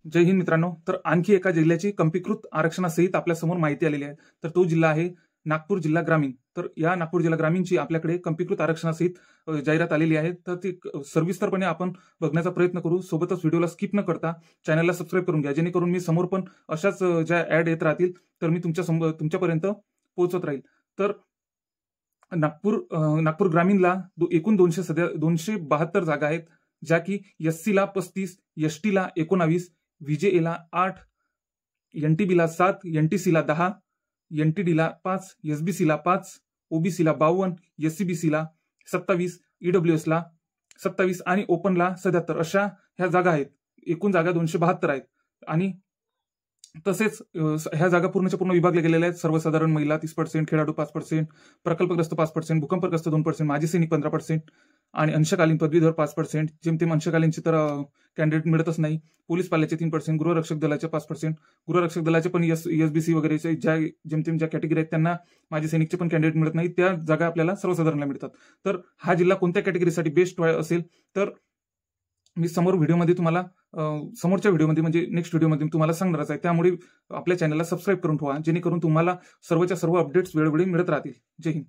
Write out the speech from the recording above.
जय हिंद मित्रांनो. तर आणखी एका जिल्ह्याची कंपीकृत आरक्षणासहित आपल्यासमोर माहिती आलेली आहे. तर तो जिल्हा आहे नागपूर जिल्हा ग्रामीण. तर या नागपूर जिल्हा ग्रामीणची आपल्याकडे कंपीकृत आरक्षणासहित जाहिरात आलेली आहे. तर ती सविस्तरपणे आपण बघण्याचा प्रयत्न करू. सोबतच व्हिडिओला स्किप न करता चॅनलला सबस्क्राईब करून घ्या, जेणेकरून मी समोर पण अशाच ज्या ऍड येत राहतील तर मी तुमच्यापर्यंत पोहोचत राहील. तर नागपूर ग्रामीणला एकूण 272 जागा आहेत, ज्या की SC ला 35, ST ला 19, VJA ला 8, NTB ला 7, NTC ला 10, NTD ला 5, SBC ला 5, OBC ला 52, SCBC ला 27, EWS ला 27 आणि ओपनला 77 अशा ह्या जागा आहेत. एकूण जागा 272 आहेत. आणि तसेच ह्या जागा पूर्णच्या पूर्ण विभागल्या गेलेल्या आहेत. सर्वसाधारण महिला 30%, खेळाडू 5%, प्रकल्पग्रस्त 5%, भूकंपग्रस्त 2%, माजी सैनिक 15% आणि अंशकालीन पदवीधर 5%. जेमतेम अंशकालीनची तर कॅन्डिडेट मिळतच नाही. पोलीस पाल्याचे 3%, गृहरक्षक दलाचे 5%, गृहरक्षक दलाचे पण SBC वगैरेचे ज्या जेमतेम ज्या कॅटेगरी आहेत त्यांना माजी सैनिकचे पण कॅन्डिडेट मिळत नाही. त्या जागा आपल्याला सर्वसाधारणला मिळतात. तर हा जिल्हा कोणत्या कॅटेगरीसाठी बेस्ट असेल तर मी समोरच्या व्हिडिओमध्ये म्हणजे नेक्स्ट व्हिडिओमध्ये तुम्हाला सांगणारच आहे. त्यामुळे आपल्या चॅनलला सबस्क्राईब करून ठेवा, जेणेकरून तुम्हाला सर्वच्या सर्व अपडेट्स वेळोवेळी मिळत राहतील. जय हिंद.